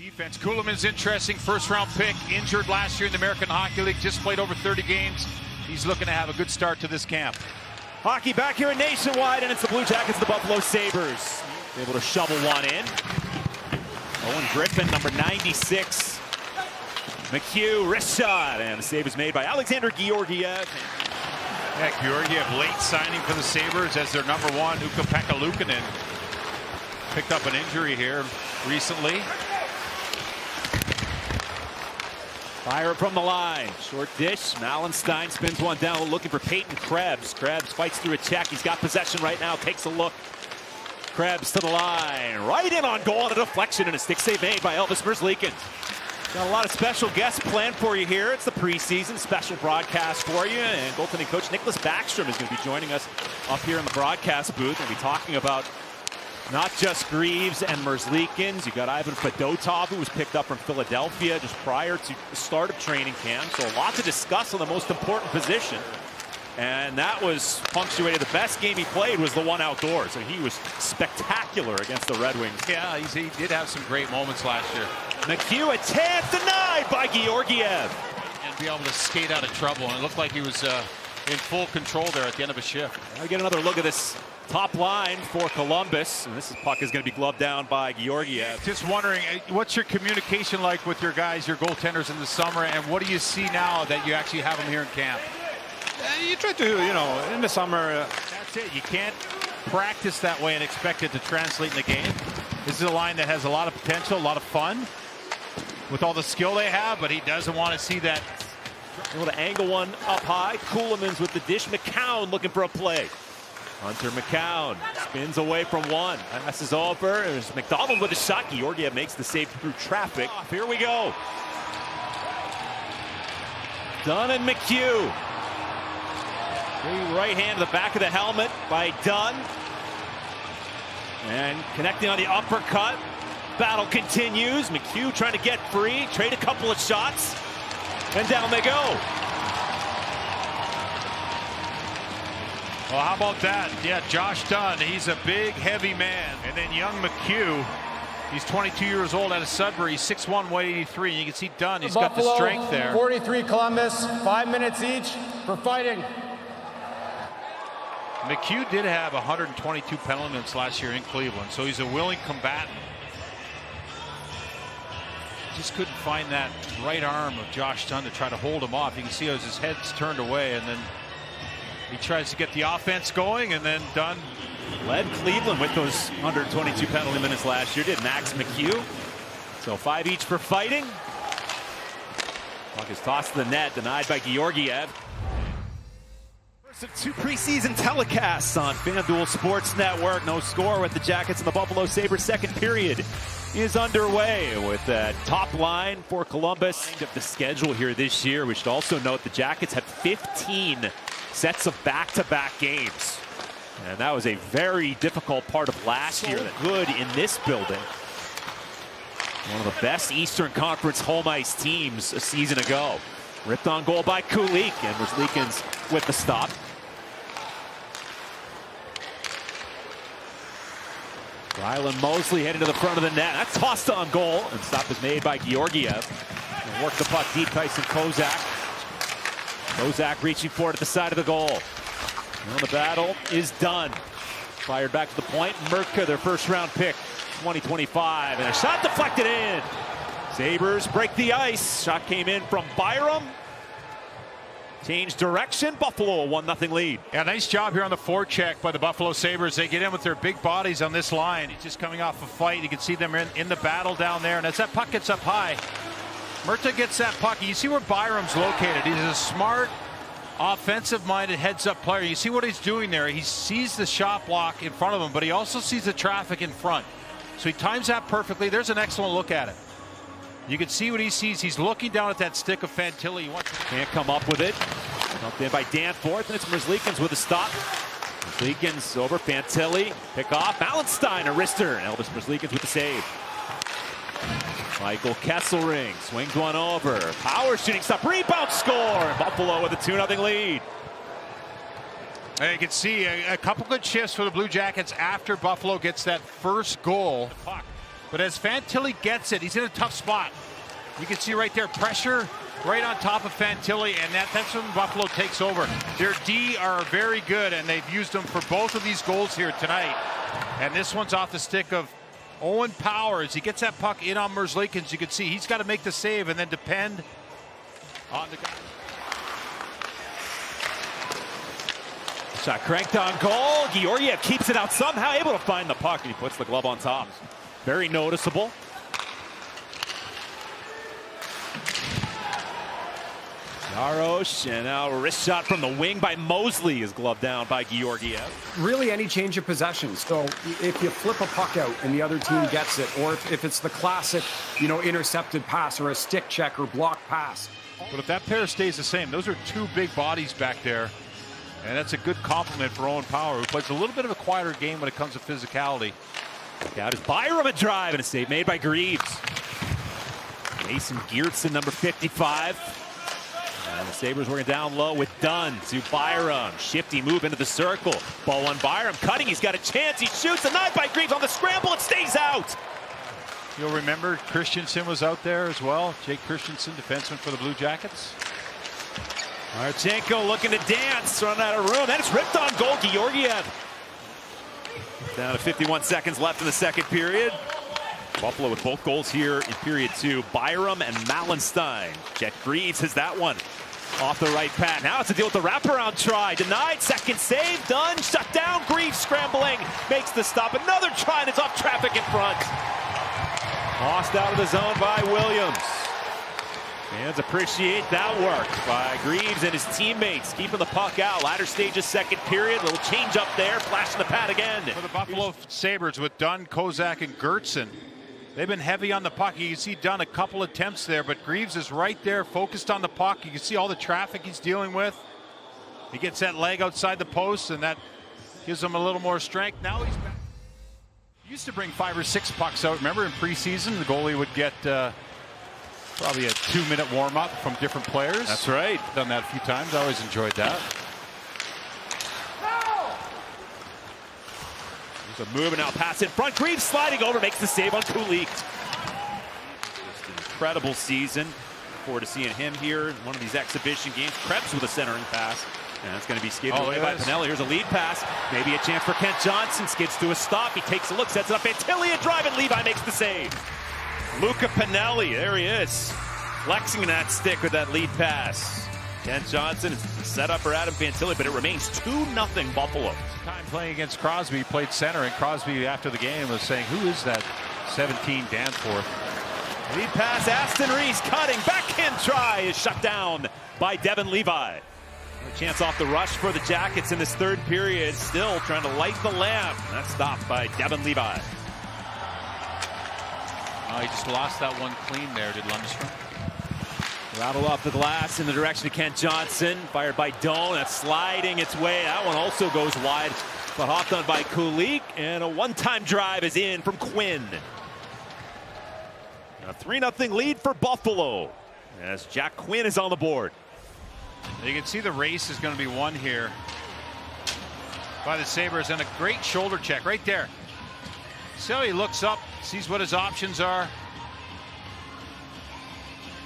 Defense. Kuhlman's interesting. First-round pick. Injured last year in the American Hockey League. Just played over 30 games. He's looking to have a good start to this camp. Hockey back here at Nationwide, and it's the Blue Jackets, the Buffalo Sabres. Able to shovel one in. Owen Griffin, number 96. McHugh, wrist shot, and the save is made by Alexandar Georgiev. Yeah, Georgiev, late signing for the Sabres as their number one. Ukko-Pekka Luukkonen picked up an injury here recently. Fire it from the line. Short dish. Alexandar spins one down, looking for Peyton Krebs. Krebs fights through a check. He's got possession right now. Takes a look. Krebs to the line. Right in on goal on a deflection, and a stick save made by Elvis Merzlikins. Got a lot of special guests planned for you here. It's the preseason special broadcast for you. And goaltending coach Nicholas Backstrom is going to be joining us up here in the broadcast booth. We'll be talking about not just Greaves and Merzlikins. You got Ivan Fedotov, who was picked up from Philadelphia just prior to the start of training camp. So a lot to discuss on the most important position. And that was punctuated. The best game he played was the one outdoors. So he was spectacular against the Red Wings. Yeah, he did have some great moments last year. McHugh, a chance denied by Georgiev. And be able to skate out of trouble. And it looked like he was in full control there at the end of a shift. Now we get another look at this top line for Columbus, and this puck is going to be gloved down by Georgiev. Just wondering, what's your communication like with your guys, your goaltenders in the summer, and what do you see now that you actually have them here in camp? You try to, in the summer. That's it. You can't practice that way and expect it to translate in the game. This is a line that has a lot of potential, a lot of fun with all the skill they have, but he doesn't want to see that. Able to angle one up high. Kuhlman's with the dish. McCown looking for a play. Hunter McCown spins away from one. Passes over. There's McDonald with a shot. Georgiev makes the save through traffic. Here we go. Dunn and McHugh. Free right hand to the back of the helmet by Dunn. And connecting on the uppercut. Battle continues. McHugh trying to get free. Trade a couple of shots. And down they go. Well, how about that? Yeah, Josh Dunn, he's a big, heavy man. And then young McHugh, he's 22 years old out of Sudbury. He's 6'1", 183. And you can see Dunn, he's got the strength there. 43 Columbus, 5 minutes each for fighting. McHugh did have 122 penalty minutes last year in Cleveland, so he's a willing combatant. Just couldn't find that right arm of Josh Dunn to try to hold him off. You can see as his head's turned away, and then he tries to get the offense going, and then Dunn led Cleveland with those 122 penalty minutes last year, did Max McHugh. So 5 each for fighting. Puck is tossed to the net, denied by Georgiev. First of 2 preseason telecasts on FanDuel Sports Network. No score with the Jackets and the Buffalo Sabres. Second period is underway with that top line for Columbus. Of the schedule here this year, we should also note the Jackets had 15 sets of back-to-back games. And that was a very difficult part of last year. Good in this building. One of the best Eastern Conference home ice teams a season ago. Ripped on goal by Kulik, and Merzlikins with the stop. Rylan Mosley heading to the front of the net. That's tossed on goal, and stop is made by Georgiev. And work the puck deep, Tyson Kozak. Kozak reaching for it at the side of the goal. Well, the battle is done. Fired back to the point. Merca, their first-round pick, 2025, and a shot deflected in. Sabres break the ice. Shot came in from Byram. Changed direction. Buffalo, a 1-0 lead. Yeah, nice job here on the forecheck by the Buffalo Sabres. They get in with their big bodies on this line. He's just coming off a fight. You can see them in the battle down there. And as that puck gets up high, Murta gets that puck. You see where Byram's located. He's a smart, offensive-minded heads-up player. You see what he's doing there. He sees the shot block in front of him, but he also sees the traffic in front. So he times that perfectly. There's an excellent look at it. You can see what he sees. He's looking down at that stick of Fantilli. Can't come up with it. Dumped in by Danforth, and it's Merzlikins with a stop. Merzlikins over Fantilli. Pick off. Alexandar, a wrister. And Elvis Merzlikins with the save. Michael Kesselring swings one over. Power shooting stop. Rebound score. And Buffalo with a 2-0 lead. And you can see a couple good shifts for the Blue Jackets after Buffalo gets that first goal. But as Fantilli gets it, he's in a tough spot. You can see right there, pressure right on top of Fantilli, and that's when Buffalo takes over. Their D are very good, and they've used them for both of these goals here tonight. And this one's off the stick of Owen Powers. He gets that puck in on Merzlikins. You can see he's got to make the save and then depend on the guy. Shot cranked on goal. Georgiev keeps it out somehow, able to find the puck, and he puts the glove on top. Very noticeable. Jaros, and now a wrist shot from the wing by Mosley is gloved down by Georgiev. Really any change of possession. So if you flip a puck out and the other team gets it, or if it's the classic, intercepted pass or a stick check or block pass. But if that pair stays the same, those are two big bodies back there. And that's a good compliment for Owen Power, who plays a little bit of a quieter game when it comes to physicality. Out is Byram, a drive, and a save made by Greaves. Mason Geertsen, number 55. And the Sabres working down low with Dunn to Byram. Shifty move into the circle. Ball on Byram, cutting, he's got a chance, he shoots, denied by Greaves on the scramble, it stays out. You'll remember Christensen was out there as well. Jake Christensen, defenseman for the Blue Jackets. Marchenko looking to dance, run out of room. Then it's ripped on goal, Georgiev. Down to 51 seconds left in the second period. Buffalo with both goals here in period 2. Byram and Malenstein. Jet Greaves has that one off the right pad. Now it's to deal with the wraparound try. Denied, second save, done, shut down. Greaves scrambling, makes the stop. Another try, and it's off traffic in front. Lost out of the zone by Williams. Fans appreciate that work by Greaves and his teammates, keeping the puck out. Latter stages, second period. Little change up there, flashing the pad again. For the Buffalo Sabres with Dunn, Kozak, and Geertsen, they've been heavy on the puck. You can see Dunn a couple attempts there, but Greaves is right there, focused on the puck. You can see all the traffic he's dealing with. He gets that leg outside the post, and that gives him a little more strength. Now he's back. He used to bring 5 or 6 pucks out. Remember in preseason, the goalie would get probably a 2-minute warm-up from different players. That's right. Done that a few times. I always enjoyed that. There's a move and now pass in front. Greaves sliding over, makes the save on Kulik. Just an incredible season. Look forward to seeing him here in one of these exhibition games. Krebs with a centering pass. And it's going to be skated away by Pinelli. Here's a lead pass. Maybe a chance for Kent Johnson. Skids to a stop. He takes a look, sets it up. Fantilli a drive, and Levi makes the save. Luca Pinelli, there he is, flexing that stick with that lead pass. Kent Johnson is set up for Adam Fantilli, but it remains 2-0 Buffalo. Time playing against Crosby, he played center, and Crosby after the game was saying, who is that 17 Danforth? Lead pass, Aston Reese cutting, backhand try is shut down by Devon Levi. A chance off the rush for the Jackets in this third period, still trying to light the lamp. That's stopped by Devon Levi. He just lost that one clean there, did Lundstrom. Rattled off the glass in the direction of Kent Johnson. Fired by Doan. That's sliding its way. That one also goes wide, but hopped on by Kulik. And a one-time drive is in from Quinn. A 3-0 lead for Buffalo as Jack Quinn is on the board. You can see the race is going to be won here by the Sabres, and a great shoulder check right there. So he looks up, sees what his options are.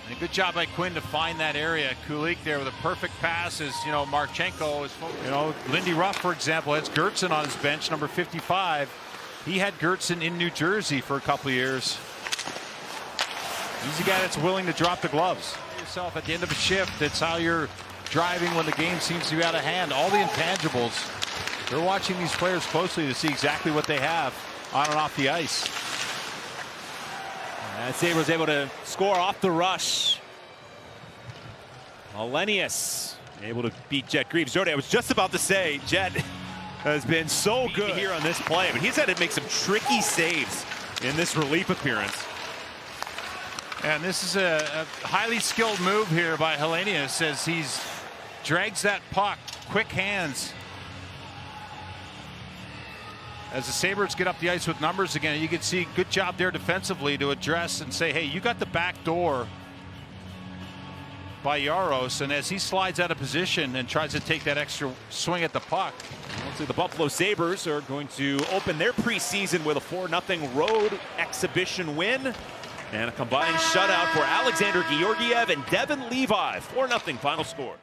And a good job by Quinn to find that area. Kulik there with a perfect pass as, Marchenko is focused. Lindy Ruff, for example, has Geertsen on his bench, number 55. He had Geertsen in New Jersey for a couple of years. He's a guy that's willing to drop the gloves. Yourself at the end of a shift, that's how you're driving when the game seems to be out of hand. All the intangibles. They're watching these players closely to see exactly what they have on and off the ice. And Sabres able to score off the rush. Alenius able to beat Jet Greaves. Jordy, I was just about to say, Jet has been so good here on this play, but he's had to make some tricky saves in this relief appearance. And this is a highly skilled move here by Helenius as he's drags that puck, quick hands. As the Sabres get up the ice with numbers again, you can see good job there defensively to address and say, hey, you got the back door by Jaros, and as he slides out of position and tries to take that extra swing at the puck, So the Buffalo Sabres are going to open their preseason with a 4-0 road exhibition win. And a combined shutout for Alexandar Georgiev and Devon Levi. 4-0 final score.